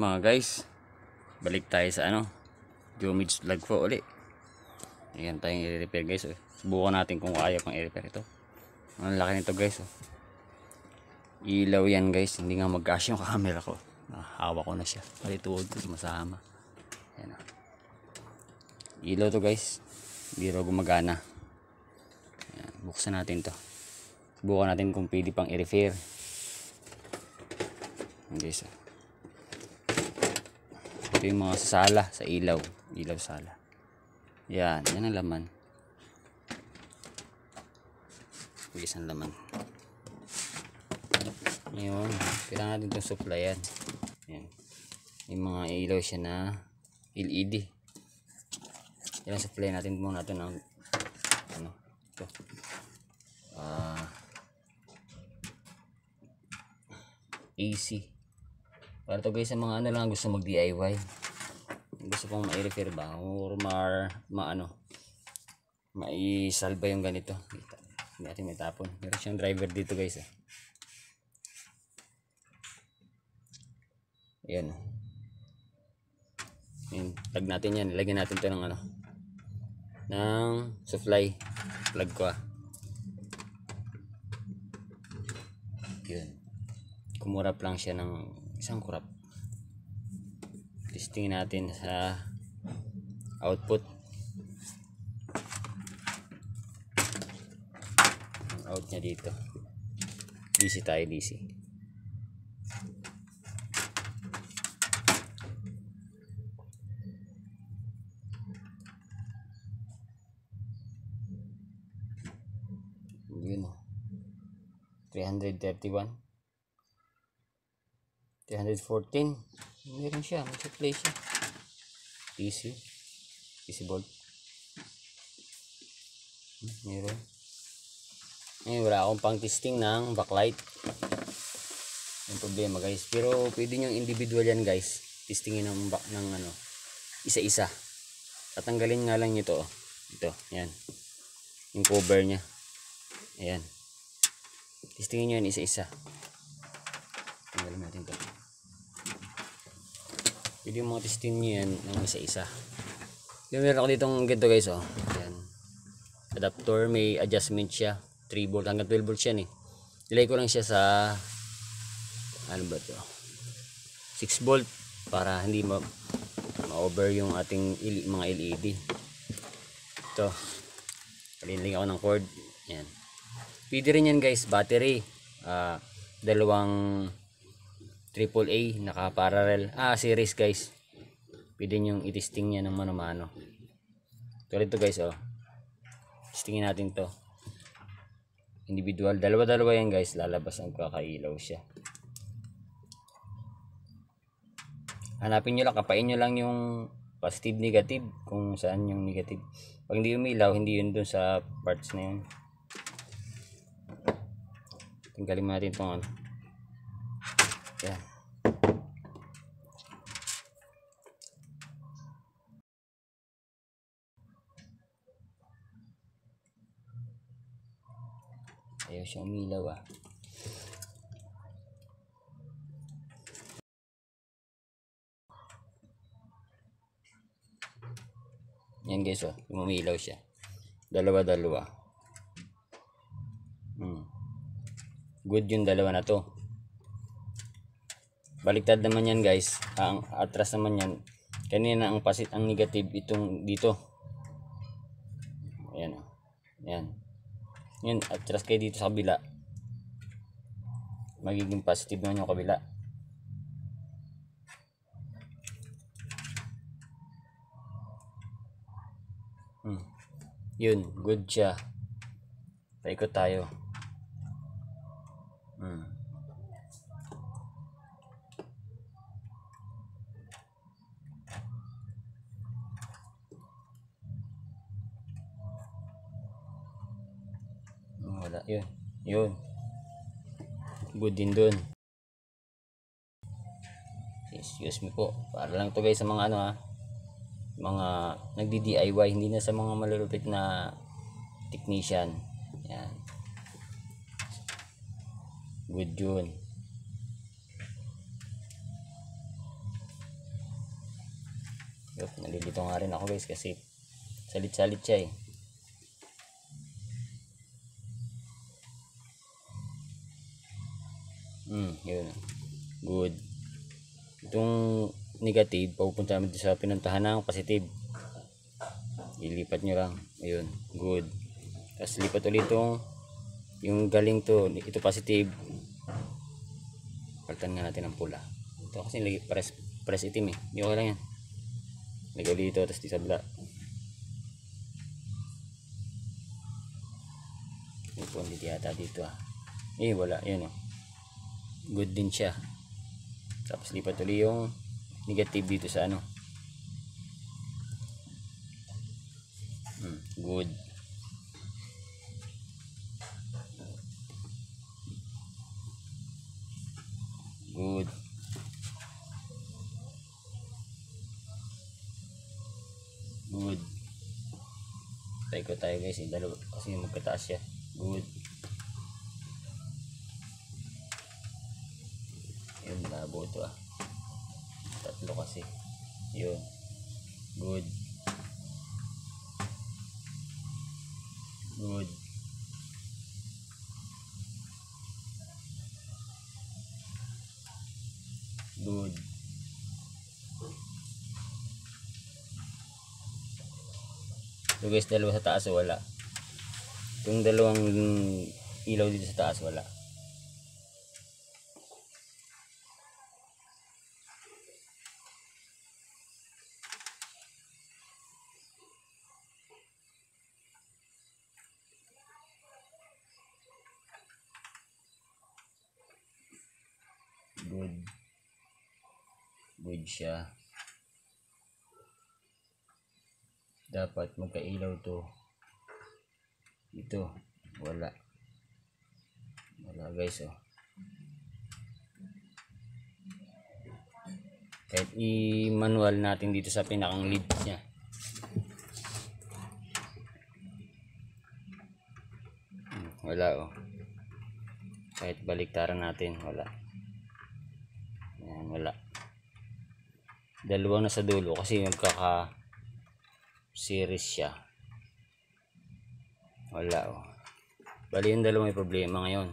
Mga guys, balik tayo sa Jomid's vlog po uli. Ayan tayong i-repair guys. Subukan natin kung kaya pang i-repair ito. Ang laki nito guys. Ilaw yan guys. Hindi nga mag-cash yung camera ko. Hawa ko na siya. Pati tuhod ko sumasama. Ayan. Ilaw to guys. Hindi raw gumagana. Ayan. Buksan natin to. Subukan natin kung pwede pang i-repair. Ayan guys. Ito yung mga sasala sa ilaw sala. Yan ang laman. Isang laman. Ngayon kailangan natin itong supplyan. Yan. Yung mga ilaw siya na LED. Yan, supply natin muna ito ng ito. AC. Para to guys sa mga lang gusto mag DIY. Gusto pong ma-repair ba or maisalba yung ganito. Hindi natin may tapon. Meron siyang driver dito guys. Ayan. Ayan. Plug natin yan. Ilagyan natin ito ng ng supply. Plug ko Yun. Kumurap lang siya ng isang kurap. Testing natin sa output. Out niya dito. DC tayo, DC. Yun 331 314. Meron siya, may supply siya. DC bolt. Meron. Ngayon wala akong pang testing ng backlight. Yung problema guys. Pero pwede nyo individual yan guys. Testingin ng isa-isa. Tatanggalin nga lang nyo ito. Ito, yan. Yung cover nya. Ayan. Testingin nyo yan isa-isa. Tanggalin natin ito. Pwede yung mga testing nyo yan ng isa-isa. Yung meron ako ditong ganito guys. Ayan. Adapter, may adjustment siya. 3 volt hanggang 12 volts yan Nilagay ko lang siya sa 6 volt para hindi ma-over yung ating mga LED. Ito. Palinlagay ako ng cord. Ayan. Pwede rin yan guys. Battery. Dalawang AAA naka-parallel. Series guys. Pwede nyo i-testing yan ng mano-mano. Tulad ito guys testingin natin to. Individual. Dalawa-dalawa yan guys. Lalabas ang kakailaw siya. Hanapin nyo lang. Kapain nyo lang yung positive negative. Kung saan yung negative. Pag hindi umilaw, hindi yun dun sa parts na yun. Tinggalin natin itong Yan. Ayaw siya umilaw Yan guys umilaw siya. Dalawa-dalawa. Good yung dalawa na to. Baliktad naman yan guys. Ang atras naman yan. Kanina ang negative itong dito. Ayan Yan. Yan, atras kayo dito sa kabila. Magiging positive naman yung kabila. Yun, good siya. Paikot tayo. Wala, yun. Good din dun. Excuse me po. Para lang to guys sa mga mga nagdi-DIY, hindi na sa mga malulupit na technician. Yan. Good yun. Nalilito nga rin ako guys kasi salit-salit siya eh. Yun. Good. Itong negative, pupunta namin sa pinuntahan ng positive. Ilipat nyo lang. Ayun. Good. Tapos lipat ulit yung galing to. Ito positive. Palitan nga natin ng pula. Ito kasi press itim eh. Hindi okay lang yan. Lagay dito. Tapos di sabla. May quantity yata dito ah. Wala. Yun oh. Good din siya. Tapos lipat ulit yung negative dito sa ano. Good. Good. Good. Try ko tayo guys. Dalawa kasi magkataas siya. Good. Yun, labo ito ah. Tatlo kasi. Yun. Good. Good. Good. So guys, dalawa sa taas wala. Yung dalawang ilaw dito sa taas wala. Good. Good siya. Dapat magkailaw to. Ito. Wala. Wala guys oh. Kahit i-manual natin dito sa pinakang lead niya. Wala oh. Kahit baliktaran natin wala. Yan, wala. Dalawang nasa dulo kasi magkaka series siya. Wala oh. Bali yung dalawa may problema ngayon.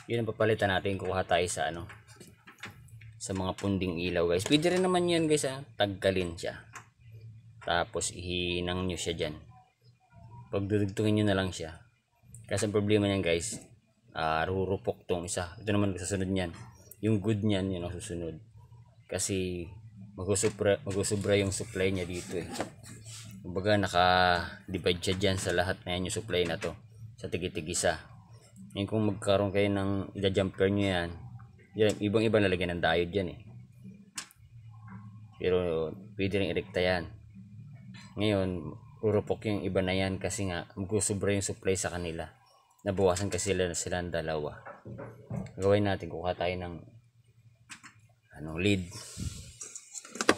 Yun ang papalitan natin. Kuha tayo sa ano, sa mga punding ilaw guys. Pwede rin naman yan guys ha. Taggalin siya. Tapos ihinang nyo siya dyan. Pagdudugtungin nyo na lang siya. Kasi ang problema niyan guys, rurupok tong isa. Ito naman susunod niyan. Yung good niyan yun ang susunod. Kasi magusubra yung supply niya dito eh. Kumbaga naka-divide siya dyan sa lahat na yan yung supply na to. Sa tigit-tigisa. Ngayon kung magkaroon kayo ng ida-jumper nyo yan, ibang-ibang lalagyan ng diode yan eh. Pero pwede rin irekta yan. Ngayon, urupok yung iba na yan kasi nga magusubra yung supply sa kanila. Nabawasan kasi sila ng dalawa. Gawin natin, kuha tayo ng lead.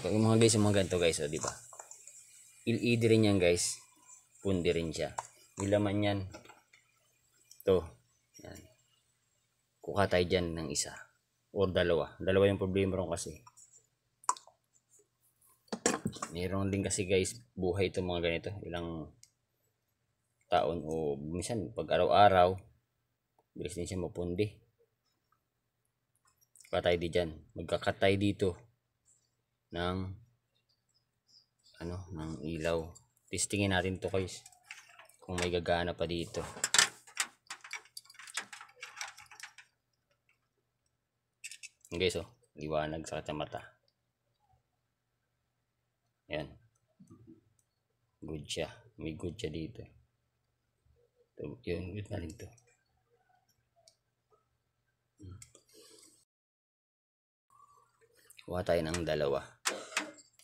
Yung mga guys, yung mga ganito guys, di ba? LED rin yan guys. Pundi rin siya. May laman yan. Ito. Yan. Kuha tayo dyan ng isa. O dalawa. Dalawa yung problema ron kasi. Meron din kasi guys, buhay itong mga ganito. Ilang taon o minsan pag araw-araw, bilis din siya mapundi. Kuha tayo di dyan. Magkakat tayo dito ng ng ilaw. Testingin natin to guys. Kung may gagana pa dito. Guys oh, liwanag sa kacamata. Yan. Good siya. May good siya dito. Yun, good na rin to. Kuha tayo ng dalawa.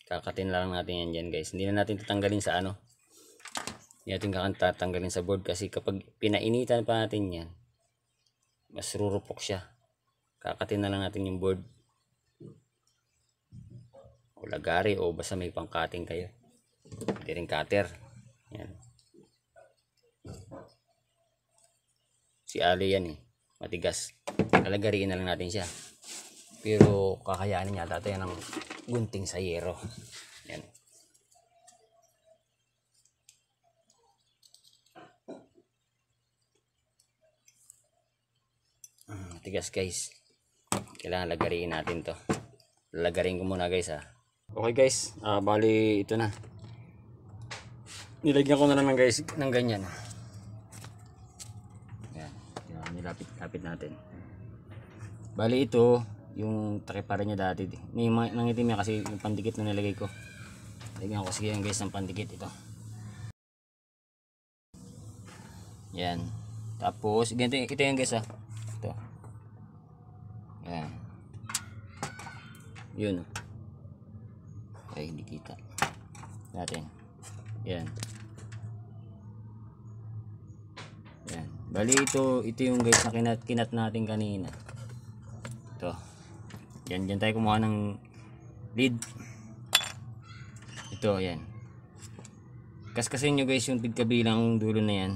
Kakatin lang natin yan dyan guys. Hindi na natin tatanggalin sa hindi natin tatanggalin sa board kasi kapag pinainitan pa natin yan, mas rurupok siya. Kakatin na lang natin yung board. O lagari o basta may pang-cutting kayo. Hindi rin cutter. Yan. Si Ali yan eh. Matigas. Lalagariin na lang natin siya. Pero kakayanin niya tayo ng gunting sayero. Yan. matigas guys. Kailangan lagarin natin to. Lagarin ko muna guys ha. Okay guys, bali ito na. Nilagyan ko na lang guys ng ganyan. Yan, nilapit-lapit natin. Bali ito, yung takipara niya dati. Nangitim niya kasi yung pandikit na nilagay ko. Lagyan ko sige guys ng pandikit ito. Yan. Tapos, ganito ito yan guys ha. Ito. Yan. Yun. Ay, hindi kita. Natin. Yan. Yan. Bali ito yung guys na kinat natin kanina. Ito. Yan, dyan tayo kumuha ng lead. Ito, yan. Kaskasin nyo guys yung tigkabilang dulo na yan.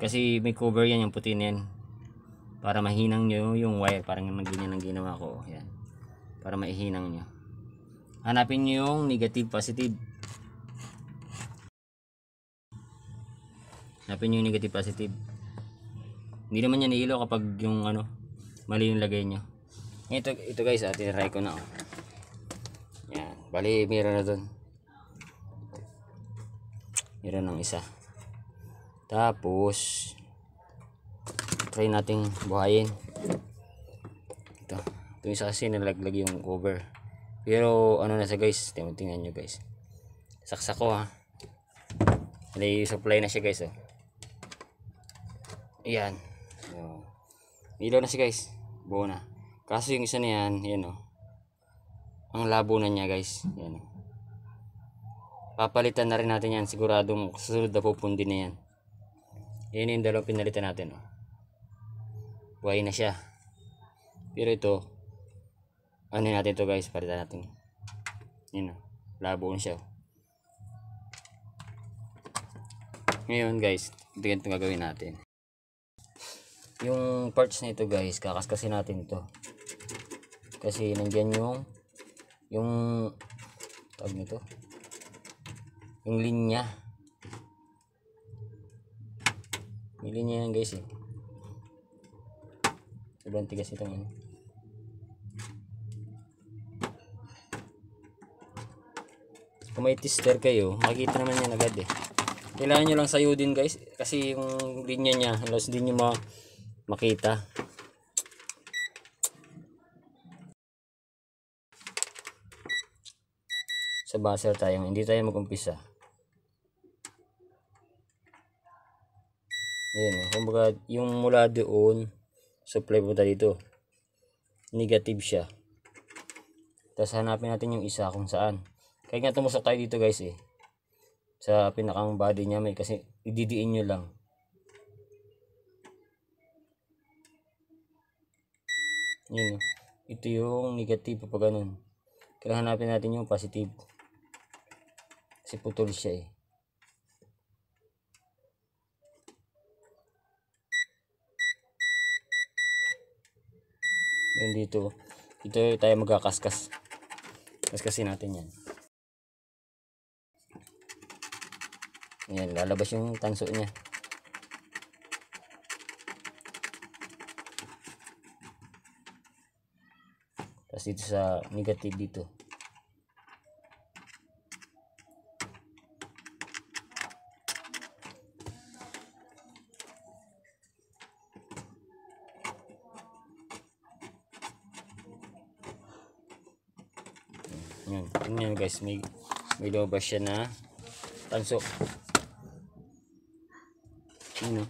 Kasi may cover yan yung puti na yan. Para mahinang nyo yung wire. Parang ganyan ang ginawa ko. Yan. Para maihinang nyo. Hanapin nyo yung negative positive. Hanapin nyo yung negative positive. Hindi naman yan iilo kapag yung mali yung lagay nyo. Ito guys, tinry ko na. Yan. Bali, meron na dun. Meron ng isa. Tapos try nating buhayin. Ito isa kasi nalaglag yung cover. Pero na siya guys, tingnan nyo guys. Saksak ko ha. May supply na siya guys oh. Ayan. So, ilaw na siya guys. Buo na. Kaso yung isa na yan, yan oh. Ang labo na niya guys. Yan oh. Papalitan na rin natin yan. Siguradong susunod na pupundi na yan. Yan yung dalawang pinalitan natin oh. Buhay na siya. Pero ito natin to guys, palitan natin. Yan oh. Labo na siya oh. Ngayon guys, ito gagawin natin. Yung parts na ito guys, kakaskasin natin ito. Kasi nandiyan yung tawag nito, yung linya. May linya yan guys eh. Sobrang tigas itong Kung may tester kayo, makikita naman yan agad eh. Kailangan nyo lang sayo din guys. Kasi yung linya nya, halos din nyo makita. Sa buzzer tayo, hindi tayo mag-umpisa. Ayan, kumbaga yung mula doon supply punta dito, negative siya. Tapos hanapin natin yung isa kung saan. Kaya nga tumusok tayo dito guys eh, sa pinakang body niya. May kasi ididiin nyo lang. Yun, ito yung negative pa ganun. Kaya hanapin natin yung positive kasi putol siya eh. Yun dito tayo magkakaskas. Kaskasin natin yan. Yan, lalabas yung tanso niya. Tapos dito sa negative dito. Yan, tingnan guys, may lumabas siya na tanso. Ano?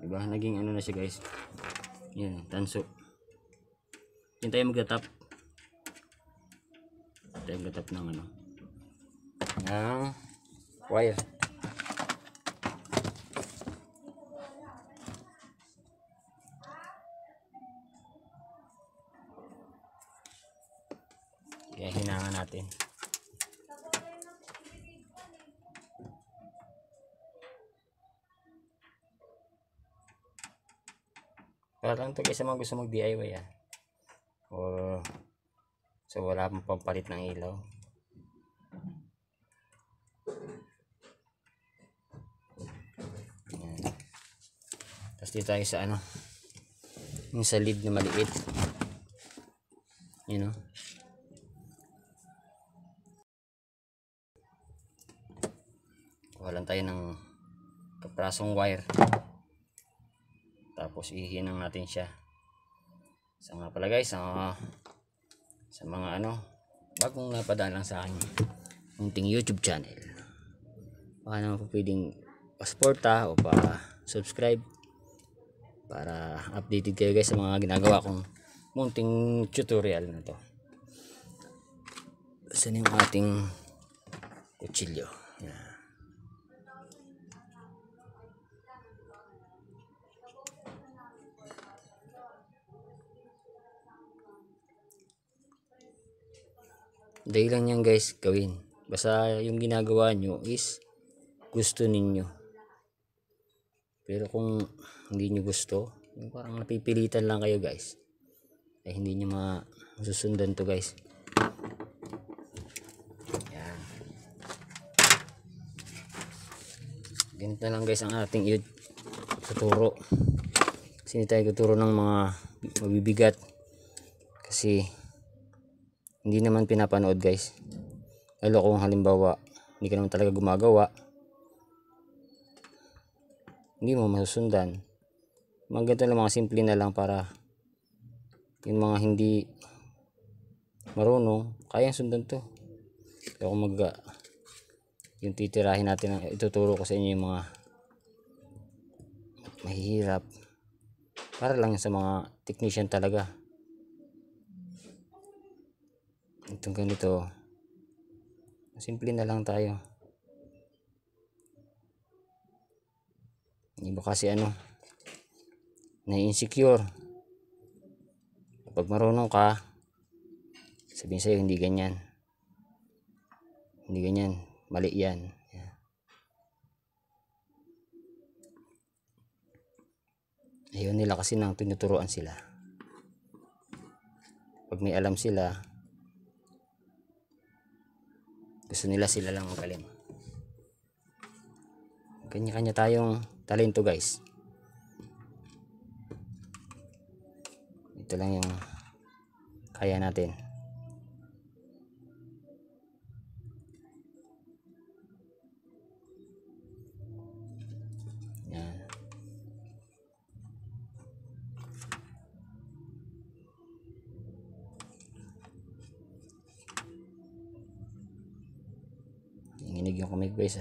Diba? Naging na siya guys. Yan, tanso. Yan tayo magtatap. Tayo magtatap ng ng wire. Kaya hinangan natin. Para lang ito guys sa mga gusto mag DIY or so wala pang pampalit ng ilaw. Tapos dito tayo sa ano, yung sa lid na maliit. You know. Kuha lang tayo ng kaprasong wire. Tapos ihinang natin siya. Sa nga pala guys, sa mga ano, bagong napadaan lang sa akin munting YouTube channel. Baka naman po pwedeng pa-suporta o pa-subscribe para updated kayo guys sa mga ginagawa kong munting tutorial na to. Saan yung ating kutsilyo? Yan. Dahil lang yan guys gawin. Basta yung ginagawa nyo is gusto ninyo. Pero kung hindi nyo gusto, parang napipilitan lang kayo guys, ay hindi nyo masusundan to guys. Yan. Ganito lang guys ang ating tuturo. Kasi hindi tayo tuturo ng mga mabibigat. Kasi hindi naman pinapanood guys. Lalo kung halimbawa hindi ka naman talaga gumagawa, hindi mo masusundan. Mga ganito lang, mga simple na lang para yung mga hindi marunong kayang sundan to. Kaya kung yung titirahin natin, ituturo ko sa inyo yung mga mahihirap para lang sa mga technician talaga. Itong ganito, simple na lang tayo. Iba kasi na-insecure. Kapag marunong ka, sabihin sa'yo hindi ganyan, mali yan. Ayaw nila kasi nang tinuturuan sila. Pag may alam sila, gusto nila sila lang magaling. Kanya-kanya tayong talento guys. Ito lang yung kaya natin. Yan. Nanginig yung kamay guys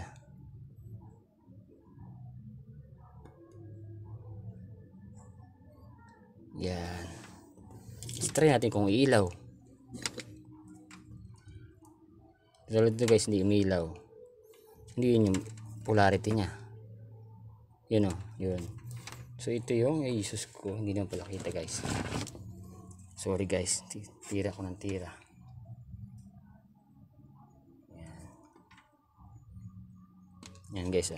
Yan. Try natin kung iilaw. Tulad ito guys, hindi umiilaw. Hindi yun yung polarity niya. Yun yun. So ito yung, ay Jesus ko, hindi naman pala kita guys. Sorry guys, tira ko ng tira. Yan. Yan guys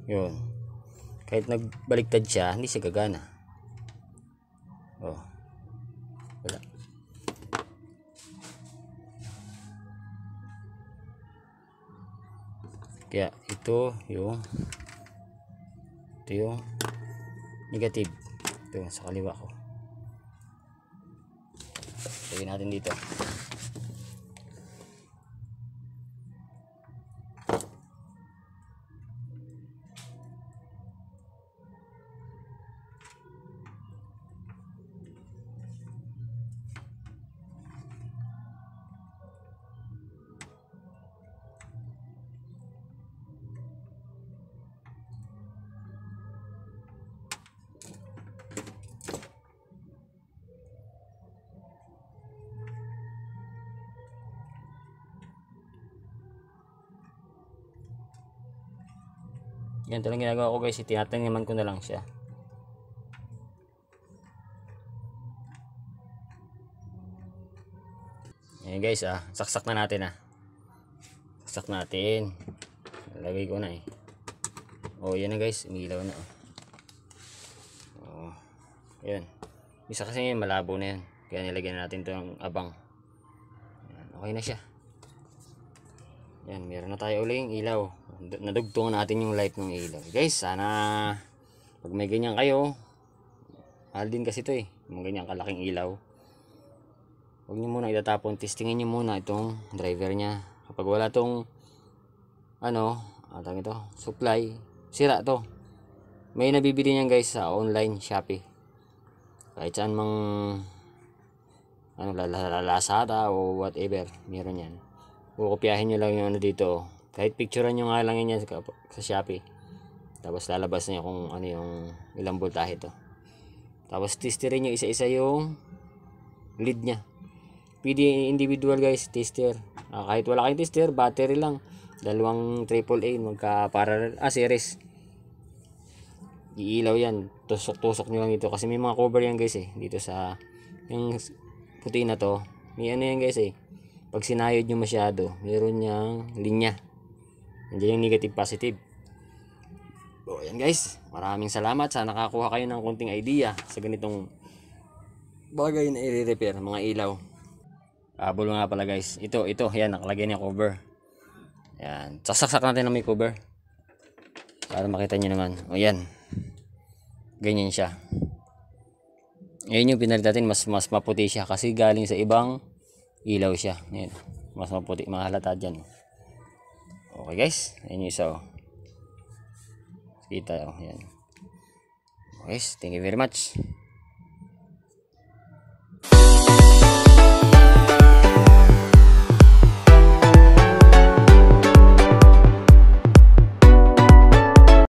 Yun. Kahit nagbaliktad siya, hindi siya gagana. Wala. Kaya ito yung negative. Ito sa kaliwa ko. Lagyan natin dito. Ganito lang ginagawa ko guys, tinataniman ko na lang siya. Ayan guys saksak na natin saksak natin. Lagay ko na yan na guys, umilaw na yan. Isa kasi yan, malabo na yan, kaya nilagyan natin ito ng abang. Yan, okay na siya. Yan, meron na tayo uling ilaw. nadugtungan natin yung light ng ilaw. Guys, sana pag may ganyan kayo, mahal din kasi ito eh, mga ganyan kalaking ilaw. Huwag nyo muna itatapon, testingin nyo muna itong driver nya. Kapag wala tong ito, supply, sira to. May nabibili niyan guys sa online Shopee. Kahit saan mang Lazada o whatever, meron yan. Kukopyahin nyo lang yung dito. Kahit picturean nyo nga lang yan sa Shopee. Tapos lalabas na kung yung ilang voltahe to. Tapos testerin nyo isa-isa yung lead nya. Pwede individual guys, tester. Kahit wala kayong tester, battery lang. Dalawang AAA magka-parallel series. Iilaw yan. Tusok-tusok nyo lang ito. Kasi may mga cover yan guys eh. Dito sa yung puti na to. May yan guys eh. Pag sinayod nyo masyado, meron niyang linya. Nandiyan yung negative positive. So yan guys. Maraming salamat. Sana nakakuha kayo ng konting idea sa ganitong bagay na i-repair. Mga ilaw. Kabul nga pala guys. Ito. Yan. Nakalagay niya cover. Yan. Sasaksak natin na may cover. Para makita nyo naman. O yan. Ganyan siya. Ngayon yung pinalit natin, mas maputi siya kasi galing sa ibang ilaw siya. Ayan. Mas maputi, mahalata dyan. Okay guys, ayan yung isa oh. Kita oh, ayan. Okay, thank you very much.